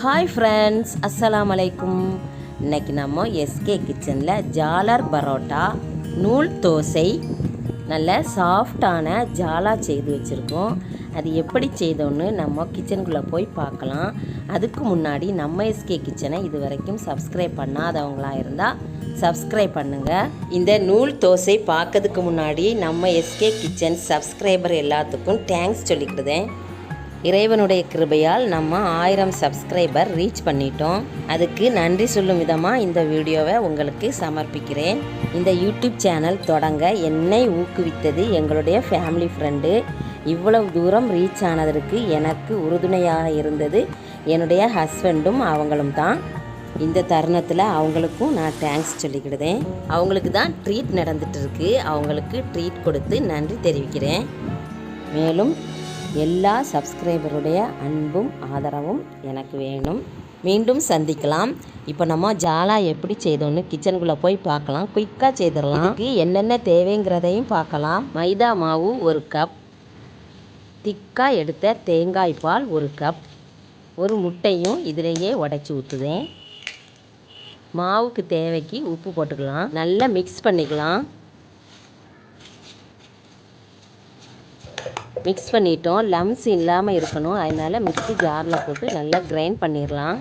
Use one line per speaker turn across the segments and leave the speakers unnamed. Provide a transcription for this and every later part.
Hi friends, அஸ்ஸலாமு அலைக்கும். இன்றைக்கி நம்ம எஸ்கே கிச்சனில் ஜாலர் பரோட்டா, நூல் தோசை, நல்ல சாஃப்டான ஜாலா செய்து வச்சுருக்கோம். அது எப்படி செய்தோன்னு நம்ம கிச்சனுக்குள்ளே போய் பார்க்கலாம். அதுக்கு முன்னாடி நம்ம எஸ்கே கிச்சனை இது வரைக்கும் சப்ஸ்கிரைப் பண்ணாதவங்களாக இருந்தால் சப்ஸ்கிரைப் பண்ணுங்கள். இந்த நூல் தோசை பார்க்கறதுக்கு முன்னாடி நம்ம எஸ்கே கிச்சன் சப்ஸ்கிரைபர் எல்லாத்துக்கும் தேங்க்ஸ் சொல்லிக்கிடுதேன். இறைவனுடைய கிருபையால் நம்ம 1000 சப்ஸ்கிரைபர் ரீச் பண்ணிட்டோம். அதுக்கு நன்றி சொல்லும் விதமாக இந்த வீடியோவை உங்களுக்கு சமர்ப்பிக்கிறேன். இந்த யூடியூப் சேனல் தொடங்க என்னை ஊக்குவித்தது எங்களுடைய ஃபேமிலி ஃப்ரெண்டு. இவ்வளவு தூரம் ரீச் ஆனதற்கு எனக்கு உறுதுணையாக இருந்தது என்னுடைய ஹஸ்பண்டும் அவங்களும் தான். இந்த தருணத்தில் அவங்களுக்கும் நான் தேங்க்ஸ் சொல்லிக்கிடுதேன். அவங்களுக்கு தான் ட்ரீட் நடந்துட்டு இருக்கு. அவங்களுக்கு ட்ரீட் கொடுத்து நன்றி தெரிவிக்கிறேன். மேலும் எல்லா சப்ஸ்கிரைபருடைய அன்பும் ஆதரவும் எனக்கு வேணும். மீண்டும் சந்திக்கலாம். இப்போ நம்ம ஜாலா எப்படி செய்தோன்னு கிச்சனுக்குள்ளே போய் பார்க்கலாம். குயிக்காக செய்திடலாம். இதுக்கு என்னென்ன தேவைங்கிறதையும் பார்க்கலாம். மைதா மாவு 1 கப், திக்காக எடுத்த தேங்காய் பால் 1 கப், ஒரு முட்டையும் இதிலேயே உடைச்சி ஊற்றுதேன். மாவுக்கு தேவைக்கு உப்பு போட்டுக்கலாம். நல்லா மிக்ஸ் பண்ணிக்கலாம். மிக்ஸ் பண்ணிட்டோம். லம்ஸ் இல்லாமல் இருக்கணும். அதனால் மிக்ஸி ஜாரில் போட்டு நல்லா கிரைண்ட் பண்ணிடலாம்.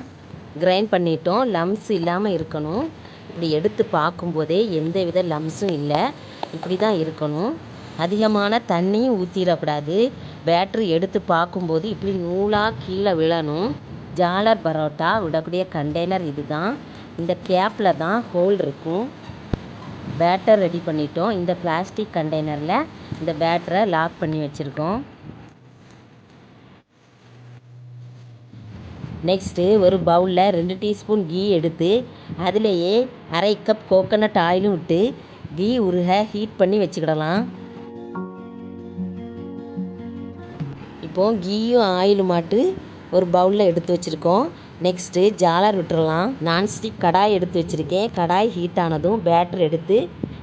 கிரைண்ட் பண்ணிட்டோம். லம்ஸ் இல்லாமல் இருக்கணும். இப்படி எடுத்து பார்க்கும்போதே எந்த வித லம்ஸும் இல்லை. இப்படி தான் இருக்கணும். அதிகமான தண்ணியும் ஊற்றிடக்கூடாது. பேட்டரி எடுத்து பார்க்கும்போது இப்படி நூலாக கீழே விழணும். ஜாலர் பரோட்டா விடக்கூடிய கண்டெய்னர் இது தான். இந்த கேப்பில் தான் ஹோல் இருக்கும். பேட்டர் ரெடி பண்ணிட்டோம். இந்த பிளாஸ்டிக் கண்டெய்னரில் இந்த பேட்டரை லாக் பண்ணி வச்சுருக்கோம். நெக்ஸ்ட்டு ஒரு பவுலில் 2 டீஸ்பூன் கீ எடுத்து அதிலேயே அரை கப் கோகோனட் ஆயிலும் விட்டு கீ உருக ஹீட் பண்ணி வச்சுக்கிடலாம். இப்போது கீயும் ஆயிலும் மாட்டு ஒரு பவுலில் எடுத்து வச்சுருக்கோம். நெக்ஸ்ட்டு ஜாலர் விட்டுறலாம். நான்ஸ்டிக் கடாய் எடுத்து வச்சுருக்கேன். கடாய் ஹீட் ஆனதும் பேட்டர் எடுத்து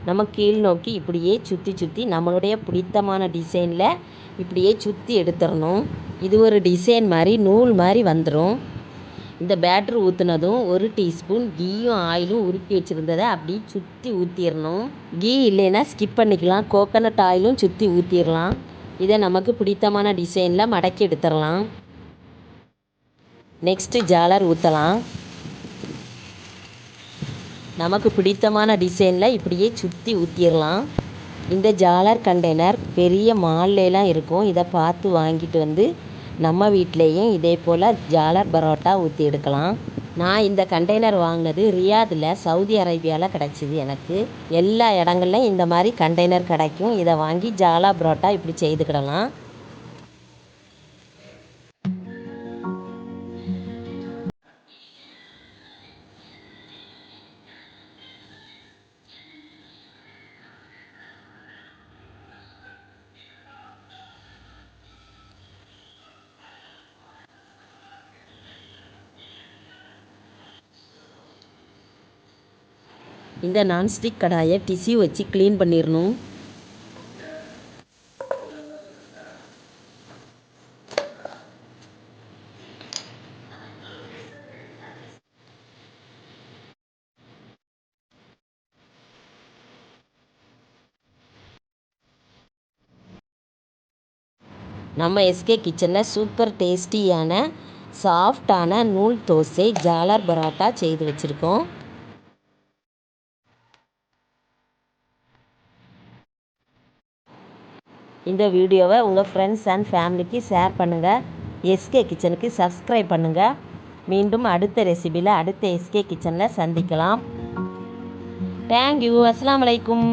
நம்ம கீழ் நோக்கி இப்படியே சுற்றி சுற்றி நம்மளுடைய பிடித்தமான டிசைனில் இப்படியே சுற்றி எடுத்துடணும். இது ஒரு டிசைன் மாதிரி நூல் மாதிரி வந்துடும். இந்த பேட்டர் ஊற்றுனதும் 1 டீஸ்பூன் கீயும் ஆயிலும் உருக்கி வச்சுருந்ததை அப்படி சுற்றி ஊற்றிடணும். கீ இல்லைன்னா ஸ்கிப் பண்ணிக்கலாம். கோகோனட் ஆயிலும் சுற்றி ஊற்றிடலாம். இதை நமக்கு பிடித்தமான டிசைனில் மடக்கி எடுத்துடலாம். நெக்ஸ்ட்டு ஜாலர் ஊற்றலாம். நமக்கு பிடித்தமான டிசைனில் இப்படியே சுற்றி ஊற்றிடலாம். இந்த ஜாலர் கண்டெய்னர் பெரிய மால்லைலாம் இருக்கும். இதை பார்த்து வாங்கிட்டு வந்து நம்ம வீட்டிலையும் இதே போல் ஜாலர் பரோட்டா ஊற்றி எடுக்கலாம். நான் இந்த கண்டெய்னர் வாங்கினது ரியாதில், சவுதி அரேபியாவில் கிடச்சிது. எனக்கு எல்லா இடங்கள்லையும் இந்த மாதிரி கண்டெய்னர் கிடைக்கும். இதை வாங்கி ஜாலா பரோட்டா இப்படி செய்துக்கிடலாம். இந்த நான்ஸ்டிக் கடாயை டிஷ்யூ வச்சு க்ளீன் பண்ணிடணும். நம்ம எஸ்கே கிச்சனில் சூப்பர் டேஸ்டியான சாஃப்டான நூல் தோசை ஜாலர் பரோட்டா செய்து வச்சுருக்கோம். இந்த வீடியோவை உங்கள் ஃப்ரெண்ட்ஸ் அண்ட் ஃபேமிலிக்கு ஷேர் பண்ணுங்கள். எஸ்கே கிச்சனுக்கு சப்ஸ்கிரைப் பண்ணுங்கள். மீண்டும் அடுத்த ரெசிபியில் அடுத்த எஸ்கே கிச்சனில் சந்திக்கலாம். தேங்க்யூ. அஸ்ஸலாமு அலைக்கும்.